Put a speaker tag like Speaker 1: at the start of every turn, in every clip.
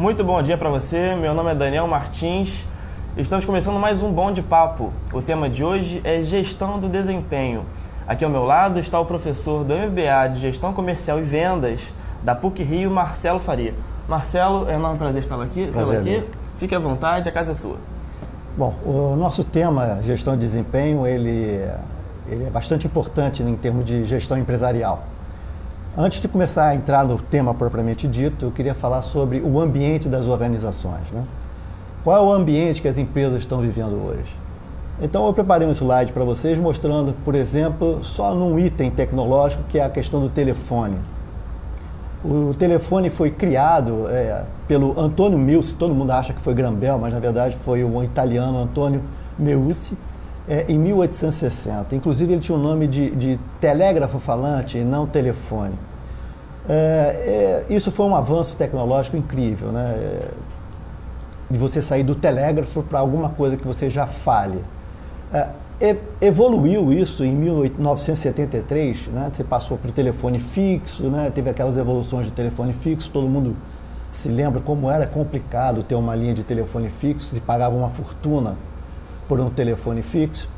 Speaker 1: Muito bom dia para você, meu nome é Daniel Martins. Estamos começando mais um Bom de Papo. O tema de hoje é gestão do desempenho. Aqui ao meu lado está o professor do MBA de Gestão Comercial e Vendas da PUC-Rio, Marcelo Faria. Marcelo, é um enorme prazer estar aqui. Fique à vontade, a casa é sua.
Speaker 2: Bom, o nosso tema, gestão de desempenho, ele é bastante importante em termos de gestão empresarial. Antes de começar a entrar no tema propriamente dito, eu queria falar sobre o ambiente das organizações, né? Qual é o ambiente que as empresas estão vivendo hoje? Então, eu preparei um slide para vocês mostrando, por exemplo, só num item tecnológico, que é a questão do telefone. O telefone foi criado pelo Antonio Meucci, todo mundo acha que foi Graham Bell, mas na verdade foi o italiano Antonio Meucci, em 1860. Inclusive ele tinha o nome de telégrafo falante e não telefone. Isso foi um avanço tecnológico incrível, né? De você sair do telégrafo para alguma coisa que você já fale. Evoluiu isso em 1973, né? Você passou para o telefone fixo, né? Teve aquelas evoluções do telefone fixo, todo mundo se lembra como era complicado ter uma linha de telefone fixo, se pagava uma fortuna por um telefone fixo.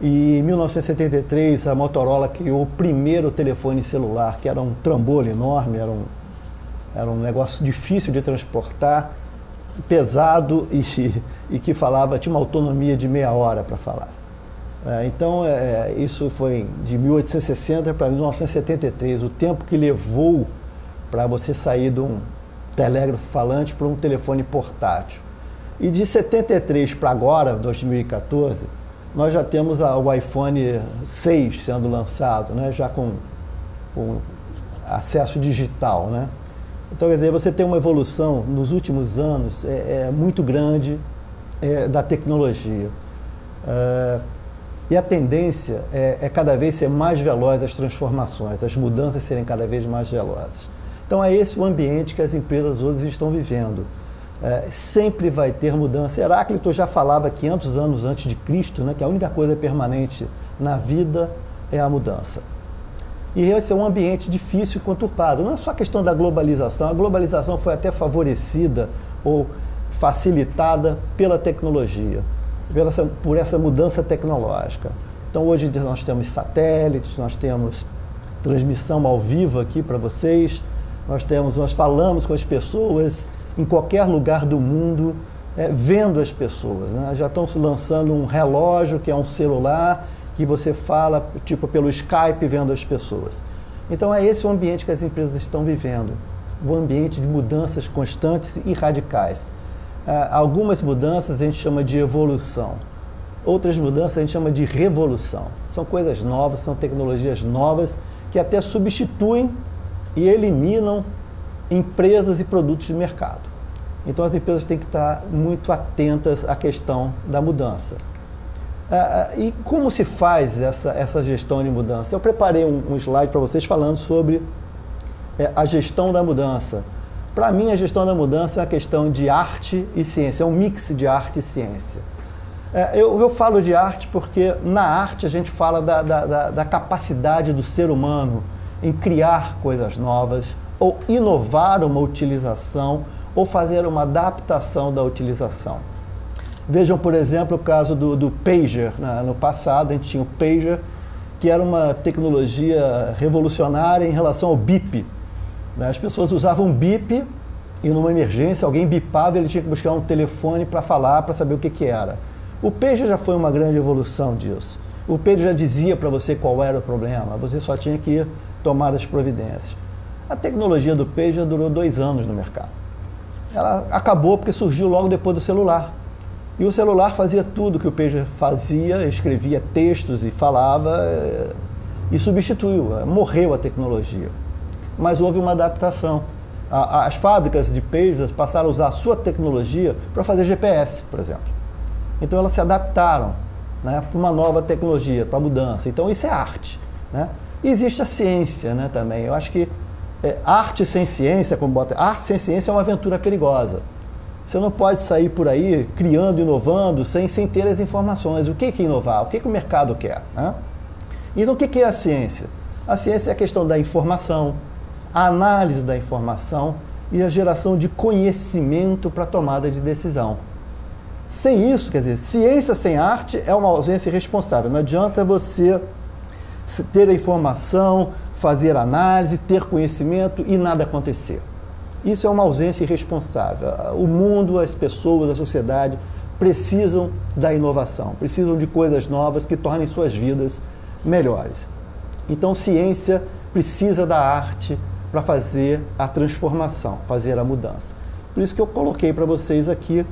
Speaker 2: E em 1973 a Motorola criou o primeiro telefone celular, que era um trambolho enorme, era um negócio difícil de transportar, pesado e que tinha uma autonomia de meia hora para falar. Então, isso foi de 1860 para 1973, o tempo que levou para você sair de um telégrafo falante para um telefone portátil. E de 73 para agora, 2014, nós já temos o iPhone 6 sendo lançado, né, já com acesso digital, né? Então, quer dizer, você tem uma evolução nos últimos anos muito grande da tecnologia. E a tendência é cada vez ser mais veloz as transformações, as mudanças serem cada vez mais velozes. Então, é esse o ambiente que as empresas hoje estão vivendo. Sempre vai ter mudança. Heráclito já falava 500 anos antes de Cristo, né, que a única coisa permanente na vida é a mudança. E esse é um ambiente difícil e conturbado. Não é só a questão da globalização. A globalização foi até favorecida ou facilitada pela tecnologia, por essa mudança tecnológica. Então, hoje nós temos satélites, nós temos transmissão ao vivo aqui para vocês, nós falamos com as pessoas em qualquer lugar do mundo, vendo as pessoas, né? Já estão se lançando um relógio, que é um celular, que você fala, tipo, pelo Skype, vendo as pessoas. Então, é esse o ambiente que as empresas estão vivendo, o ambiente de mudanças constantes e radicais. Algumas mudanças a gente chama de evolução, outras mudanças a gente chama de revolução. São coisas novas, são tecnologias novas, que até substituem e eliminam empresas e produtos de mercado. Então, as empresas têm que estar muito atentas à questão da mudança. E como se faz essa gestão de mudança? Eu preparei um slide para vocês falando sobre a gestão da mudança. Para mim, a gestão da mudança é uma questão de arte e ciência, é um mix de arte e ciência. Eu falo de arte porque na arte a gente fala da capacidade do ser humano em criar coisas novas, ou inovar uma utilização, ou fazer uma adaptação da utilização. Vejam, por exemplo, o caso do pager. No passado, a gente tinha o pager, que era uma tecnologia revolucionária em relação ao bip. As pessoas usavam bip e, numa emergência, alguém bipava e ele tinha que buscar um telefone para falar, para saber o que era. O pager já foi uma grande evolução disso. O pager já dizia para você qual era o problema, você só tinha que tomar as providências. A tecnologia do pager durou 2 anos no mercado. Ela acabou porque surgiu logo depois do celular. E o celular fazia tudo que o pager fazia, escrevia textos e falava, e substituiu, morreu a tecnologia. Mas houve uma adaptação. As fábricas de pagers passaram a usar a sua tecnologia para fazer GPS, por exemplo. Então elas se adaptaram, né, para uma nova tecnologia, para a mudança. Então isso é arte, né? E existe a ciência, né, também. Eu acho que arte sem ciência, arte sem ciência é uma aventura perigosa. Você não pode sair por aí criando, inovando, sem ter as informações. O que é inovar? O que o mercado quer, né? Então, o que é a ciência? A ciência é a questão da informação, a análise da informação e a geração de conhecimento para a tomada de decisão. Sem isso, quer dizer, ciência sem arte é uma ausência irresponsável. Não adianta você ter a informação, fazer análise, ter conhecimento e nada acontecer. Isso é uma ausência irresponsável. O mundo, as pessoas, a sociedade precisam da inovação, precisam de coisas novas que tornem suas vidas melhores. Então, ciência precisa da arte para fazer a transformação, fazer a mudança. Por isso que eu coloquei para vocês aqui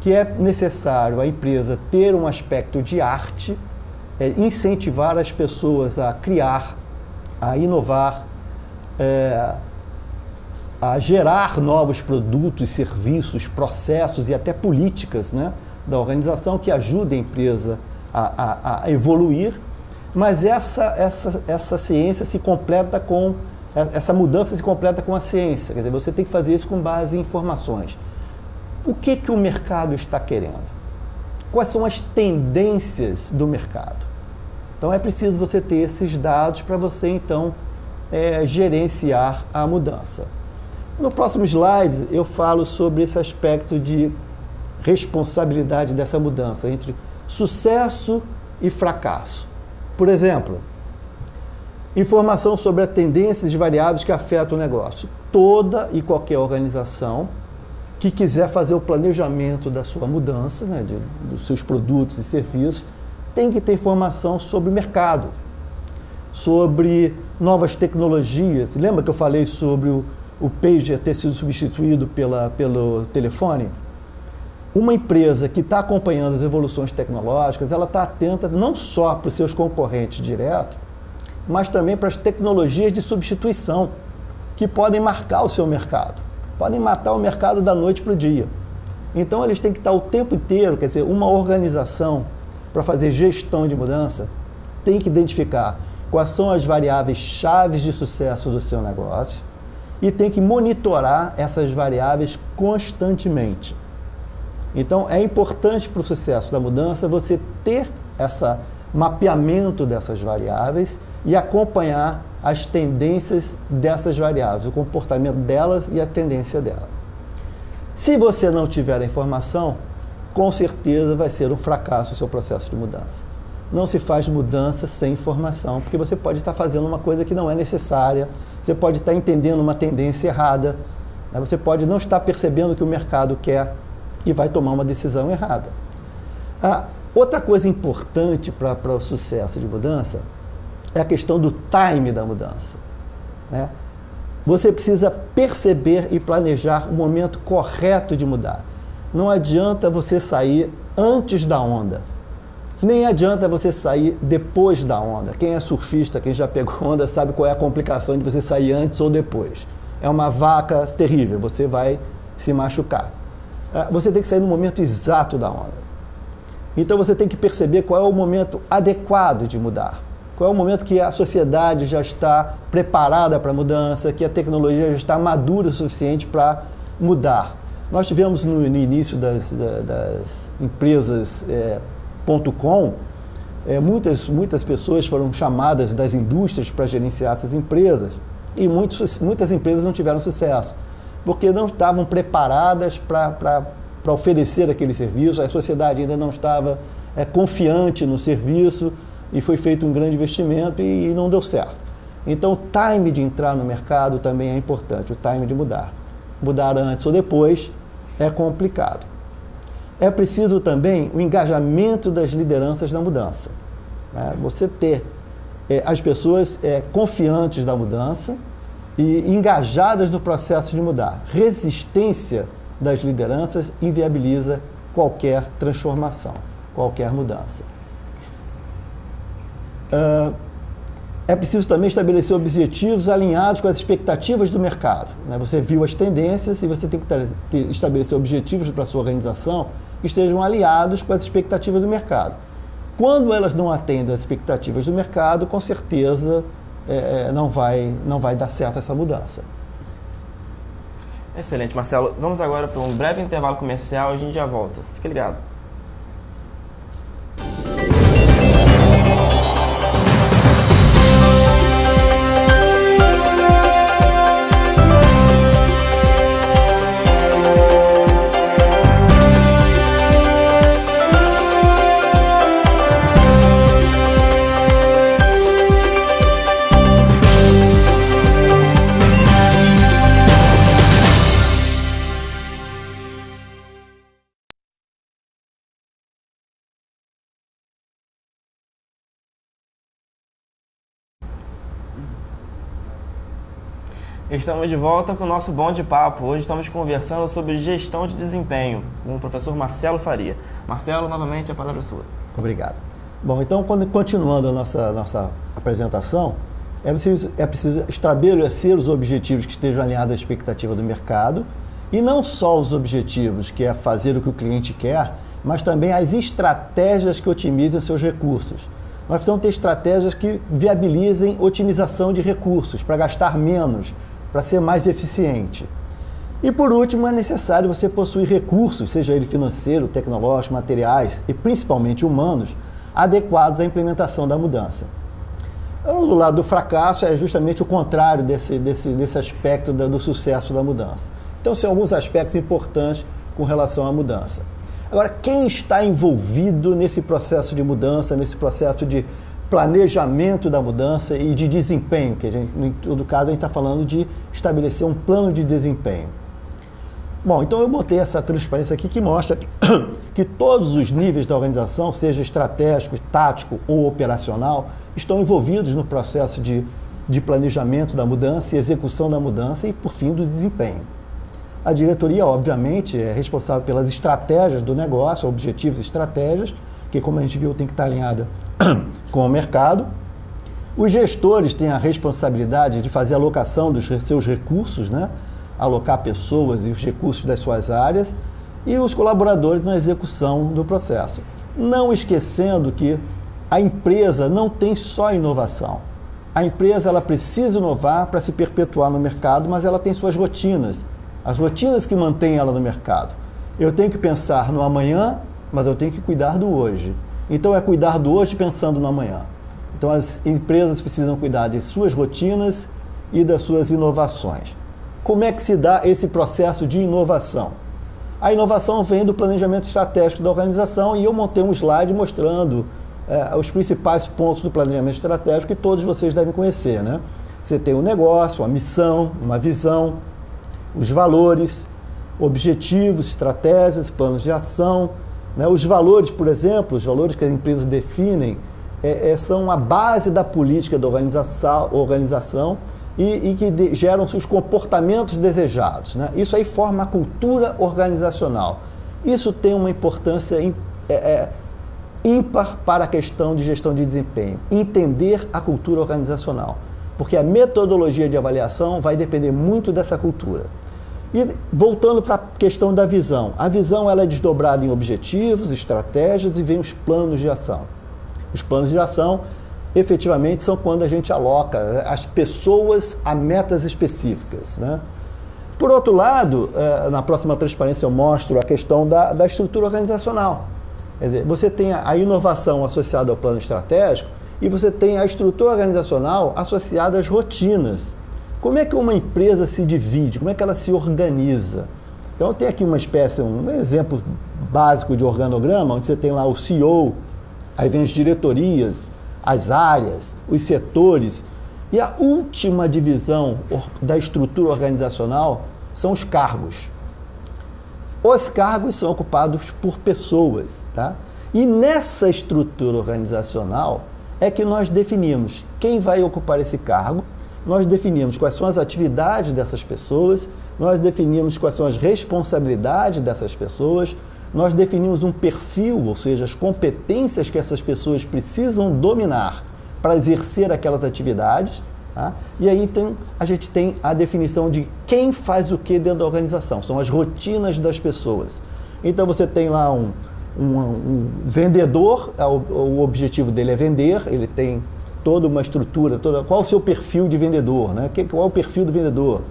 Speaker 2: que é necessário a empresa ter um aspecto de arte, incentivar as pessoas a criar, a inovar, a gerar novos produtos, serviços, processos e até políticas, né, da organização que ajudem a empresa a evoluir, mas essa ciência se completa com, essa mudança se completa com a ciência, quer dizer, você tem que fazer isso com base em informações. O que o mercado está querendo? Quais são as tendências do mercado? Então é preciso você ter esses dados para você então gerenciar a mudança. No próximo slide eu falo sobre esse aspecto de responsabilidade dessa mudança entre sucesso e fracasso. Por exemplo, informação sobre as tendências de variáveis que afetam o negócio. Toda e qualquer organização que quiser fazer o planejamento da sua mudança, né, dos seus produtos e serviços, tem que ter informação sobre o mercado, sobre novas tecnologias. Lembra que eu falei sobre o pager ter sido substituído pelo telefone? Uma empresa que está acompanhando as evoluções tecnológicas, ela está atenta não só para os seus concorrentes diretos, mas também para as tecnologias de substituição, que podem marcar o seu mercado, podem matar o mercado da noite para o dia. Então eles têm que estar o tempo inteiro, quer dizer, uma organização para fazer gestão de mudança, tem que identificar quais são as variáveis chaves de sucesso do seu negócio e tem que monitorar essas variáveis constantemente. Então, é importante para o sucesso da mudança você ter esse mapeamento dessas variáveis e acompanhar as tendências dessas variáveis, o comportamento delas e a tendência dela. Se você não tiver a informação, com certeza vai ser um fracasso o seu processo de mudança. Não se faz mudança sem informação, porque você pode estar fazendo uma coisa que não é necessária, você pode estar entendendo uma tendência errada, né? Você pode não estar percebendo o que o mercado quer e vai tomar uma decisão errada. Outra coisa importante para o sucesso de mudança é a questão do time da mudança, né? Você precisa perceber e planejar o momento correto de mudar. Não adianta você sair antes da onda, nem adianta você sair depois da onda. Quem é surfista, quem já pegou onda, sabe qual é a complicação de você sair antes ou depois. É uma vaca terrível, você vai se machucar. Você tem que sair no momento exato da onda. Então você tem que perceber qual é o momento adequado de mudar. Qual é o momento que a sociedade já está preparada para a mudança, que a tecnologia já está madura o suficiente para mudar. Nós tivemos no início das empresas .com, muitas pessoas foram chamadas das indústrias para gerenciar essas empresas e muitas empresas não tiveram sucesso, porque não estavam preparadas para oferecer aquele serviço, a sociedade ainda não estava confiante no serviço e foi feito um grande investimento e não deu certo. Então o time de entrar no mercado também é importante, o time de mudar. Mudar antes ou depois é complicado. É preciso também o engajamento das lideranças na mudança, né? Você ter as pessoas confiantes da mudança e engajadas no processo de mudar. Resistência das lideranças inviabiliza qualquer transformação, qualquer mudança. É preciso também estabelecer objetivos alinhados com as expectativas do mercado, né? Você viu as tendências e você tem que estabelecer objetivos para a sua organização que estejam alinhados com as expectativas do mercado. Quando elas não atendem às expectativas do mercado, com certeza não vai dar certo essa mudança.
Speaker 1: Excelente, Marcelo. Vamos agora para um breve intervalo comercial e a gente já volta. Fique ligado. Estamos de volta com o nosso Bom de Papo. Hoje estamos conversando sobre gestão de desempenho com o professor Marcelo Faria. Marcelo, novamente a palavra é sua.
Speaker 2: Obrigado. Bom, então, continuando a nossa apresentação, é preciso estabelecer os objetivos que estejam alinhados à expectativa do mercado, e não só os objetivos, que é fazer o que o cliente quer, mas também as estratégias que otimizem seus recursos. Nós precisamos ter estratégias que viabilizem otimização de recursos, para gastar menos, para ser mais eficiente. E por último, é necessário você possuir recursos, seja ele financeiro, tecnológico, materiais e principalmente humanos, adequados à implementação da mudança. Do lado do fracasso é justamente o contrário desse aspecto do sucesso da mudança. Então são alguns aspectos importantes com relação à mudança. Agora, quem está envolvido nesse processo de mudança, nesse processo de planejamento da mudança e de desempenho, que em todo caso a gente está falando de estabelecer um plano de desempenho. Bom, então eu botei essa transparência aqui que mostra que todos os níveis da organização, seja estratégico, tático ou operacional, estão envolvidos no processo de planejamento da mudança e execução da mudança e, por fim, do desempenho. A diretoria, obviamente, é responsável pelas estratégias do negócio, objetivos e estratégias, que, como a gente viu, tem que estar alinhada com o mercado. Os gestores têm a responsabilidade de fazer a alocação dos seus recursos, né? Alocar pessoas e os recursos das suas áreas, e os colaboradores na execução do processo. Não esquecendo que a empresa não tem só inovação. A empresa ela precisa inovar para se perpetuar no mercado, mas ela tem suas rotinas. As rotinas que mantêm ela no mercado. Eu tenho que pensar no amanhã, mas eu tenho que cuidar do hoje. Então é cuidar do hoje pensando no amanhã. Então as empresas precisam cuidar de suas rotinas e das suas inovações. Como é que se dá esse processo de inovação? A inovação vem do planejamento estratégico da organização, e eu montei um slide mostrando os principais pontos do planejamento estratégico que todos vocês devem conhecer, né? Você tem um negócio, uma missão, uma visão, os valores, objetivos, estratégias, planos de ação, né? Os valores, por exemplo, os valores que as empresas definem são a base da política da organização e que geram os comportamentos desejados, né? Isso aí forma a cultura organizacional. Isso tem uma importância ímpar para a questão de gestão de desempenho. Entender a cultura organizacional, porque a metodologia de avaliação vai depender muito dessa cultura. E voltando para a questão da visão. A visão ela é desdobrada em objetivos, estratégias e vem os planos de ação. Os planos de ação, efetivamente, são quando a gente aloca as pessoas a metas específicas, né? Por outro lado, na próxima transparência eu mostro a questão da estrutura organizacional. Quer dizer, você tem a inovação associada ao plano estratégico e você tem a estrutura organizacional associada às rotinas. Como é que uma empresa se divide? Como é que ela se organiza? Então, tem aqui uma espécie, um exemplo básico de organograma, onde você tem lá o CEO, aí vem as diretorias, as áreas, os setores, e a última divisão da estrutura organizacional são os cargos. Os cargos são ocupados por pessoas, tá? E nessa estrutura organizacional é que nós definimos quem vai ocupar esse cargo, nós definimos quais são as atividades dessas pessoas, nós definimos quais são as responsabilidades dessas pessoas, nós definimos um perfil, ou seja, as competências que essas pessoas precisam dominar para exercer aquelas atividades, tá? E aí a gente tem a definição de quem faz o que dentro da organização, são as rotinas das pessoas. Então você tem lá um vendedor, o objetivo dele é vender, ele tem toda uma estrutura, qual o seu perfil de vendedor, né? Qual é o perfil do vendedor?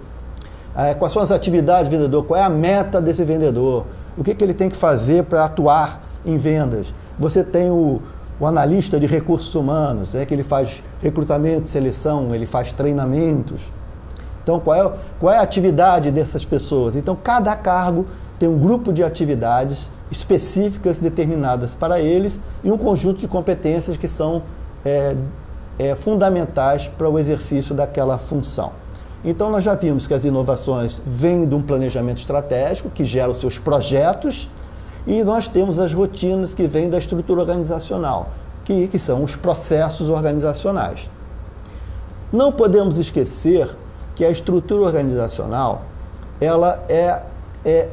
Speaker 2: Quais são as atividades do vendedor? Qual é a meta desse vendedor? O que ele tem que fazer para atuar em vendas? Você tem o analista de recursos humanos, que ele faz recrutamento, seleção, ele faz treinamentos. Então, qual é a atividade dessas pessoas? Então, cada cargo tem um grupo de atividades específicas determinadas para eles e um conjunto de competências que são fundamentais para o exercício daquela função. Então, nós já vimos que as inovações vêm de um planejamento estratégico que gera os seus projetos, e nós temos as rotinas que vêm da estrutura organizacional, que são os processos organizacionais. Não podemos esquecer que a estrutura organizacional ela é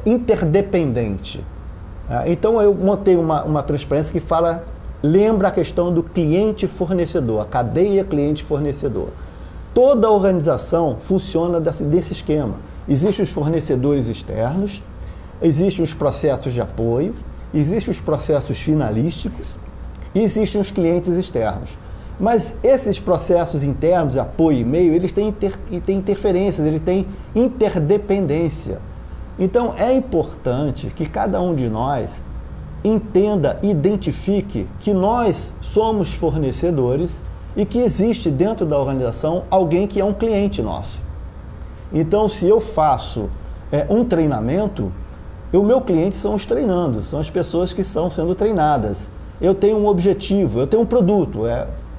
Speaker 2: interdependente. Então eu montei uma transparência que lembra a questão do cliente-fornecedor, a cadeia cliente-fornecedor. Toda a organização funciona desse esquema. Existem os fornecedores externos, existem os processos de apoio, existem os processos finalísticos e existem os clientes externos. Mas esses processos internos, apoio e meio, eles têm interferências, eles têm interdependência. Então é importante que cada um de nós entenda, identifique que nós somos fornecedores e que existe dentro da organização alguém que é um cliente nosso. Então, se eu faço um treinamento, o meu cliente são os treinandos, são as pessoas que estão sendo treinadas. Eu tenho um objetivo, eu tenho um produto,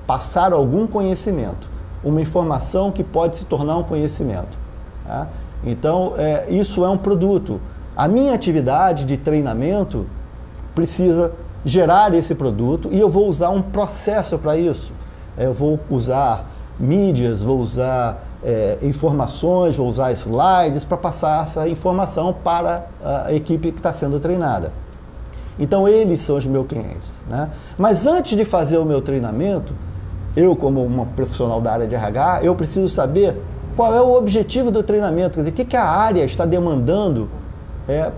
Speaker 2: passar algum conhecimento, uma informação que pode se tornar um conhecimento. Tá? Então, isso é um produto. A minha atividade de treinamento precisa gerar esse produto e eu vou usar um processo para isso. Eu vou usar mídias, vou usar informações, vou usar slides para passar essa informação para a equipe que está sendo treinada. Então, eles são os meus clientes. Né? Mas antes de fazer o meu treinamento, eu, como uma profissional da área de RH, eu preciso saber qual é o objetivo do treinamento, quer dizer, o que a área está demandando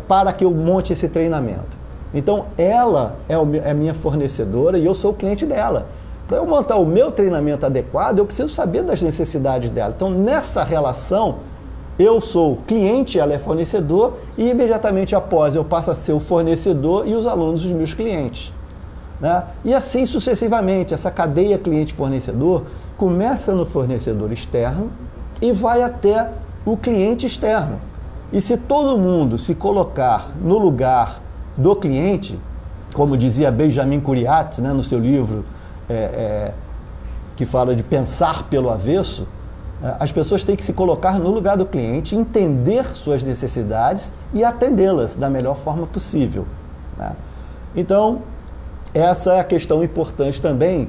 Speaker 2: para que eu monte esse treinamento. Então, ela é a minha fornecedora e eu sou o cliente dela. Para eu montar o meu treinamento adequado, eu preciso saber das necessidades dela. Então, nessa relação, eu sou cliente, ela é fornecedor, e imediatamente após eu passo a ser o fornecedor e os alunos os meus clientes. Né? E assim sucessivamente, essa cadeia cliente-fornecedor começa no fornecedor externo e vai até o cliente externo. E se todo mundo se colocar no lugar do cliente, como dizia Benjamin Curiates, né, no seu livro que fala de pensar pelo avesso, as pessoas têm que se colocar no lugar do cliente, entender suas necessidades e atendê-las da melhor forma possível. Né? Então, essa é a questão importante também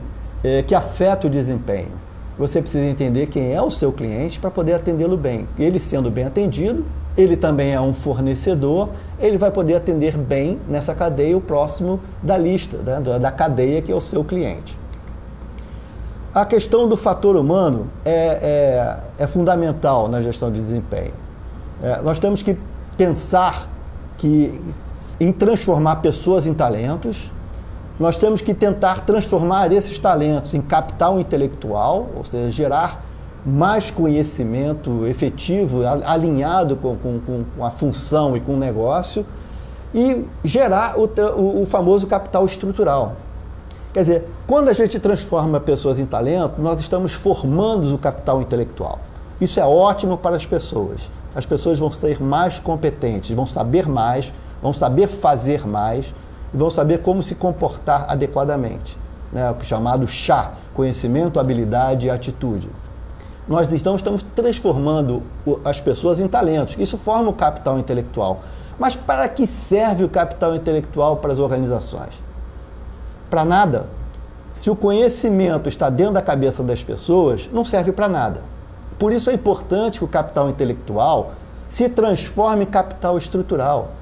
Speaker 2: que afeta o desempenho. Você precisa entender quem é o seu cliente para poder atendê-lo bem. Ele sendo bem atendido, ele também é um fornecedor, ele vai poder atender bem nessa cadeia o próximo da lista, né, da cadeia que é o seu cliente. A questão do fator humano é fundamental na gestão de desempenho. Nós temos que pensar em transformar pessoas em talentos. Nós temos que tentar transformar esses talentos em capital intelectual, ou seja, gerar mais conhecimento efetivo, alinhado com a função e com o negócio, e gerar o famoso capital estrutural. Quer dizer, quando a gente transforma pessoas em talento, nós estamos formando o capital intelectual. Isso é ótimo para as pessoas. As pessoas vão ser mais competentes, vão saber mais, vão saber fazer mais, e vão saber como se comportar adequadamente. Né? O chamado CHA, conhecimento, habilidade e atitude. Nós estamos transformando as pessoas em talentos. Isso forma o capital intelectual. Mas para que serve o capital intelectual para as organizações? Para nada. Se o conhecimento está dentro da cabeça das pessoas, não serve para nada. Por isso é importante que o capital intelectual se transforme em capital estrutural.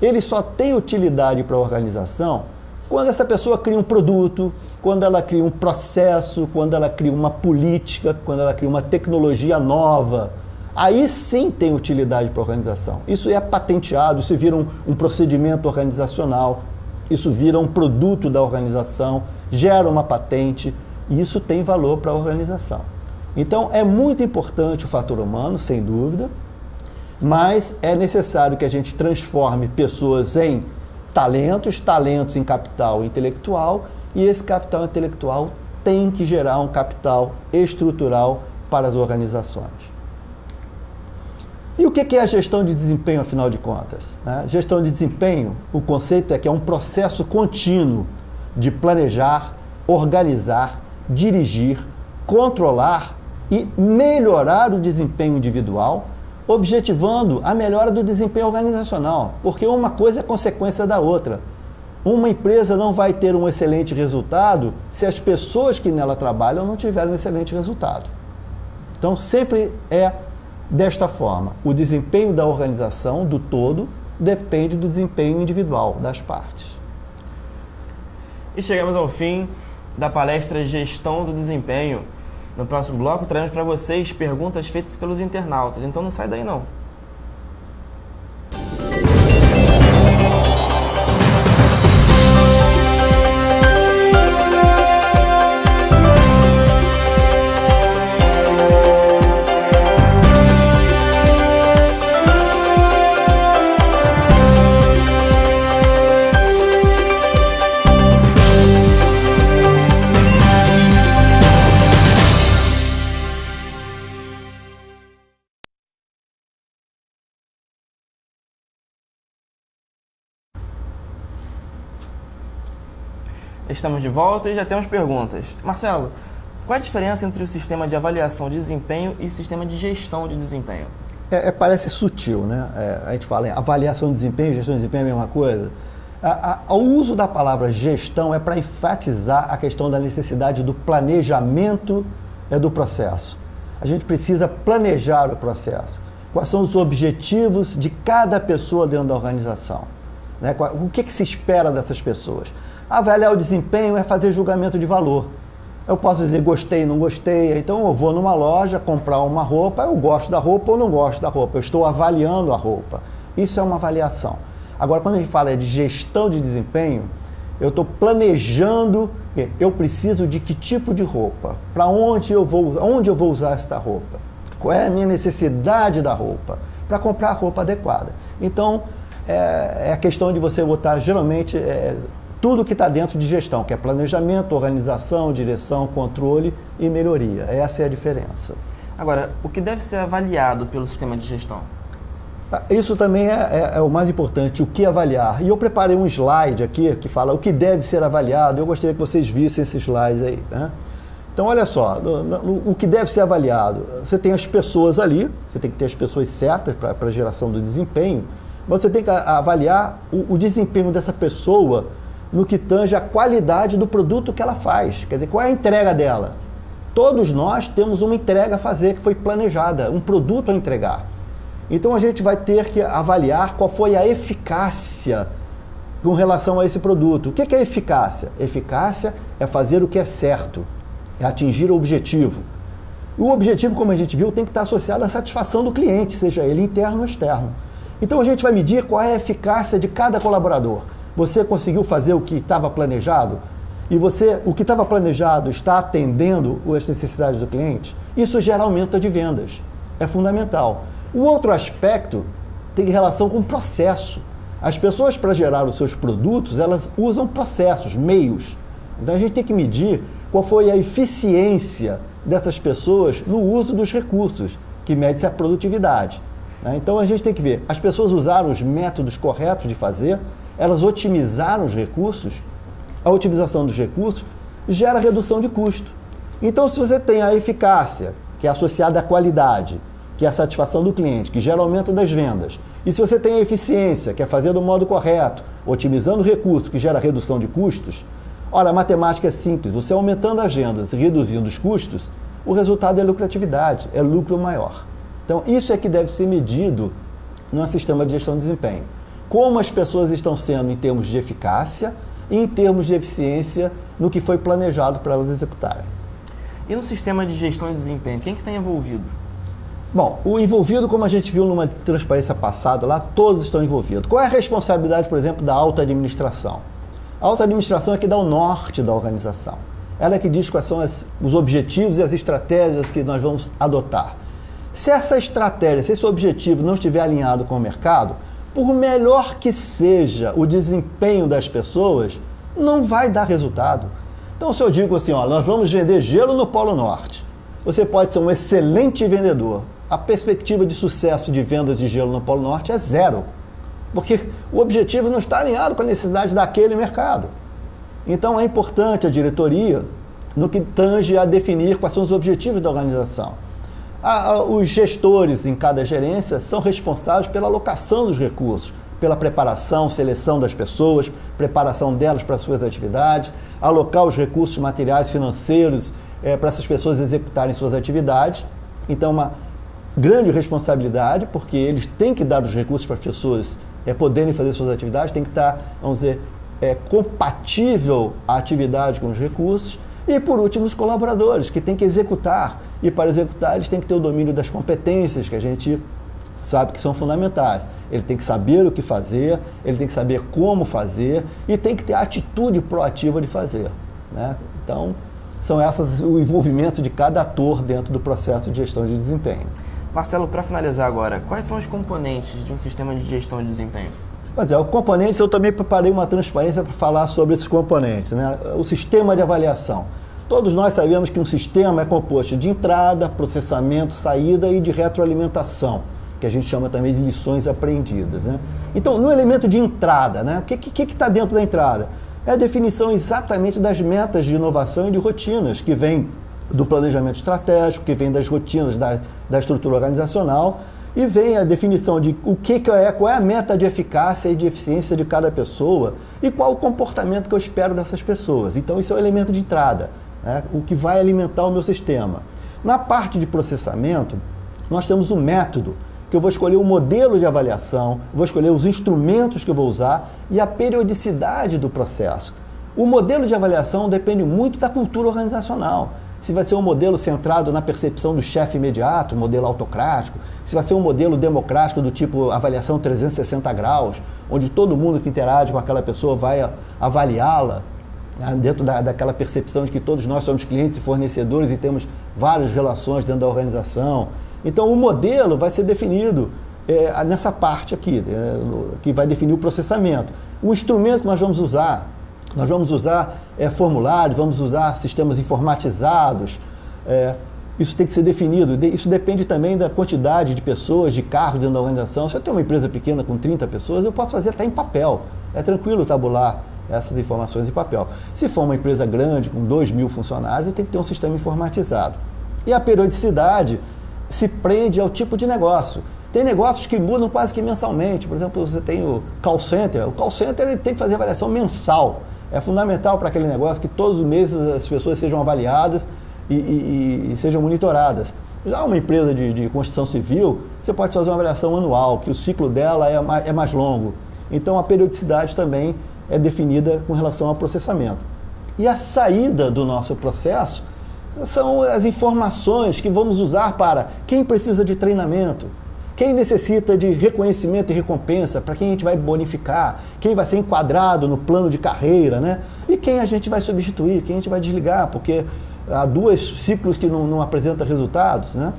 Speaker 2: Ele só tem utilidade para a organização quando essa pessoa cria um produto, quando ela cria um processo, quando ela cria uma política, quando ela cria uma tecnologia nova. Aí sim tem utilidade para a organização. Isso é patenteado, isso vira um procedimento organizacional, isso vira um produto da organização, gera uma patente, e isso tem valor para a organização. Então é muito importante o fator humano, sem dúvida, mas é necessário que a gente transforme pessoas em talentos em capital intelectual, e esse capital intelectual tem que gerar um capital estrutural para as organizações. E o que é a gestão de desempenho, afinal de contas? Gestão de desempenho, o conceito é que é um processo contínuo de planejar, organizar, dirigir, controlar e melhorar o desempenho individual, objetivando a melhora do desempenho organizacional, porque uma coisa é consequência da outra. Uma empresa não vai ter um excelente resultado se as pessoas que nela trabalham não tiverem um excelente resultado. Então, sempre é Desta forma, o desempenho da organização, do todo, depende do desempenho individual das partes.
Speaker 1: E chegamos ao fim da palestra Gestão do Desempenho. No próximo bloco, traremos para vocês perguntas feitas pelos internautas, então não sai daí não. Estamos de volta e já temos perguntas. Marcelo, qual a diferença entre o sistema de avaliação de desempenho e o sistema de gestão de desempenho?
Speaker 2: Parece sutil, né? A gente fala em avaliação de desempenho, gestão de desempenho é a mesma coisa. O uso da palavra gestão é para enfatizar a questão da necessidade do planejamento do processo. A gente precisa planejar o processo. Quais são os objetivos de cada pessoa dentro da organização? Né? O que se espera dessas pessoas? Avaliar o desempenho é fazer julgamento de valor. Eu posso dizer gostei, não gostei, então eu vou numa loja comprar uma roupa, eu gosto da roupa ou não gosto da roupa, eu estou avaliando a roupa. Isso é uma avaliação. Agora, quando a gente fala de gestão de desempenho, eu estou planejando, eu preciso de que tipo de roupa, para onde eu vou usar essa roupa, qual é a minha necessidade da roupa, para comprar a roupa adequada. Então, é a questão de você botar, geralmente, tudo que está dentro de gestão, que é planejamento, organização, direção, controle e melhoria. Essa é a diferença.
Speaker 1: Agora, o que deve ser avaliado pelo sistema de gestão?
Speaker 2: Isso também é o mais importante, o que avaliar. E eu preparei um slide aqui que fala o que deve ser avaliado. Eu gostaria que vocês vissem esse slide aí, né? Então, olha só, o que deve ser avaliado. Você tem as pessoas ali, você tem que ter as pessoas certas para a geração do desempenho, mas você tem que avaliar o desempenho dessa pessoa no que tange a qualidade do produto que ela faz. Quer dizer, qual é a entrega dela? Todos nós temos uma entrega a fazer que foi planejada, um produto a entregar. Então a gente vai ter que avaliar qual foi a eficácia com relação a esse produto. O que é eficácia? Eficácia é fazer o que é certo, é atingir o objetivo. O objetivo, como a gente viu, tem que estar associado à satisfação do cliente, seja ele interno ou externo. Então a gente vai medir qual é a eficácia de cada colaborador. Você conseguiu fazer o que estava planejado? E o que estava planejado está atendendo as necessidades do cliente? Isso gera aumento de vendas. É fundamental. O outro aspecto tem relação com o processo. As pessoas, para gerar os seus produtos, elas usam processos, meios. Então a gente tem que medir qual foi a eficiência dessas pessoas no uso dos recursos, que mede-se a produtividade. Então a gente tem que ver, as pessoas usaram os métodos corretos de fazer, elas otimizaram os recursos, a otimização dos recursos gera redução de custo. Então, se você tem a eficácia, que é associada à qualidade, que é a satisfação do cliente, que gera aumento das vendas, e se você tem a eficiência, que é fazer do modo correto, otimizando o recurso, que gera redução de custos, ora, a matemática é simples, você aumentando as vendas e reduzindo os custos, o resultado é lucratividade, é lucro maior. Então, isso é que deve ser medido no sistema de gestão de desempenho. Como as pessoas estão sendo em termos de eficácia e em termos de eficiência no que foi planejado para elas executarem.
Speaker 1: E no sistema de gestão de desempenho, quem que está envolvido?
Speaker 2: Bom, o envolvido, como a gente viu numa transparência passada, lá todos estão envolvidos. Qual é a responsabilidade, por exemplo, da alta administração? A alta administração é que dá o norte da organização. Ela é que diz quais são os objetivos e as estratégias que nós vamos adotar. Se essa estratégia, se esse objetivo não estiver alinhado com o mercado, por melhor que seja o desempenho das pessoas, não vai dar resultado. Então, se eu digo assim, nós vamos vender gelo no Polo Norte, você pode ser um excelente vendedor. A perspectiva de sucesso de vendas de gelo no Polo Norte é zero, porque o objetivo não está alinhado com a necessidade daquele mercado. Então, é importante a diretoria, no que tange a definir quais são os objetivos da organização. Os gestores em cada gerência são responsáveis pela alocação dos recursos, pela preparação, seleção das pessoas, preparação delas para suas atividades, alocar os recursos materiais, financeiros, para essas pessoas executarem suas atividades. Então, grande responsabilidade, porque eles têm que dar os recursos para as pessoas poderem fazer suas atividades, tem que estar, vamos dizer, compatível a atividade com os recursos. E, por último, os colaboradores, que têm que executar. E, para executar, eles têm que ter o domínio das competências, que a gente sabe que são fundamentais. Ele tem que saber o que fazer, ele tem que saber como fazer e tem que ter a atitude proativa de fazer, né? Então, são essas o envolvimento de cada ator dentro do processo de gestão de desempenho.
Speaker 1: Marcelo, para finalizar agora, quais são os componentes de um sistema de gestão de desempenho?
Speaker 2: Pois é, os componentes, eu também preparei uma transparência para falar sobre esses componentes, né? O sistema de avaliação. Todos nós sabemos que um sistema é composto de entrada, processamento, saída e de retroalimentação, que a gente chama também de lições aprendidas, né? Então, no elemento de entrada, né? O que está dentro da entrada? É a definição exatamente das metas de inovação e de rotinas, que vem do planejamento estratégico, que vem das rotinas da estrutura organizacional, e vem a definição de qual é a meta de eficácia e de eficiência de cada pessoa e qual o comportamento que eu espero dessas pessoas. Então, isso é o elemento de entrada, né? O que vai alimentar o meu sistema. Na parte de processamento, nós temos um método, que eu vou escolher o modelo de avaliação, vou escolher os instrumentos que eu vou usar e a periodicidade do processo. O modelo de avaliação depende muito da cultura organizacional. Se vai ser um modelo centrado na percepção do chefe imediato, um modelo autocrático, se vai ser um modelo democrático do tipo avaliação 360 graus, onde todo mundo que interage com aquela pessoa vai avaliá-la, né, dentro daquela percepção de que todos nós somos clientes e fornecedores e temos várias relações dentro da organização. Então, o modelo vai ser definido nessa parte aqui, que vai definir o processamento. O instrumento que nós vamos usar formulários, vamos usar sistemas informatizados, isso tem que ser definido. Isso depende também da quantidade de pessoas, de carros dentro da organização. Se eu tenho uma empresa pequena com 30 pessoas, eu posso fazer até em papel. É tranquilo tabular essas informações em papel. Se for uma empresa grande, com 2.000 funcionários, eu tenho que ter um sistema informatizado. E a periodicidade se prende ao tipo de negócio. Tem negócios que mudam quase que mensalmente. Por exemplo, você tem o call center. O call center ele tem que fazer avaliação mensal. É fundamental para aquele negócio que todos os meses as pessoas sejam avaliadas e sejam monitoradas. Já uma empresa de construção civil, você pode fazer uma avaliação anual, que o ciclo dela é mais longo. Então, a periodicidade também é definida com relação ao processamento. E a saída do nosso processo são as informações que vamos usar para quem precisa de treinamento, quem necessita de reconhecimento e recompensa, para quem a gente vai bonificar, quem vai ser enquadrado no plano de carreira, né? E quem a gente vai substituir, quem a gente vai desligar, porque há 2 ciclos que não apresentam resultados, né?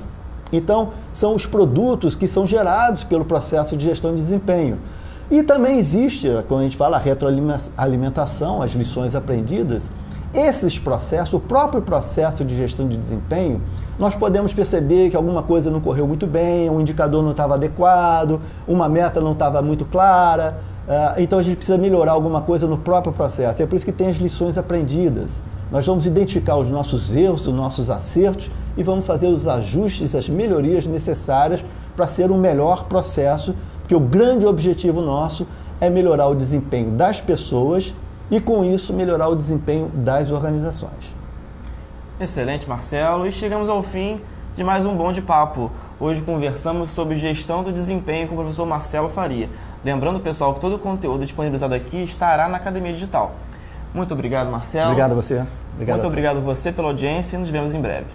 Speaker 2: Então, são os produtos que são gerados pelo processo de gestão de desempenho. E também existe, quando a gente fala a retroalimentação, as lições aprendidas, esses processos, o próprio processo de gestão de desempenho, nós podemos perceber que alguma coisa não correu muito bem, um indicador não estava adequado, uma meta não estava muito clara, então a gente precisa melhorar alguma coisa no próprio processo. É por isso que tem as lições aprendidas. Nós vamos identificar os nossos erros, os nossos acertos e vamos fazer os ajustes, as melhorias necessárias para ser um melhor processo, porque o grande objetivo nosso é melhorar o desempenho das pessoas e, com isso, melhorar o desempenho das organizações.
Speaker 1: Excelente, Marcelo. E chegamos ao fim de mais um Bom de Papo. Hoje conversamos sobre gestão do desempenho com o professor Marcelo Faria. Lembrando, pessoal, que todo o conteúdo disponibilizado aqui estará na Academia Digital. Muito obrigado, Marcelo.
Speaker 2: Obrigado a você.
Speaker 1: Muito obrigado a você pela audiência e nos vemos em breve.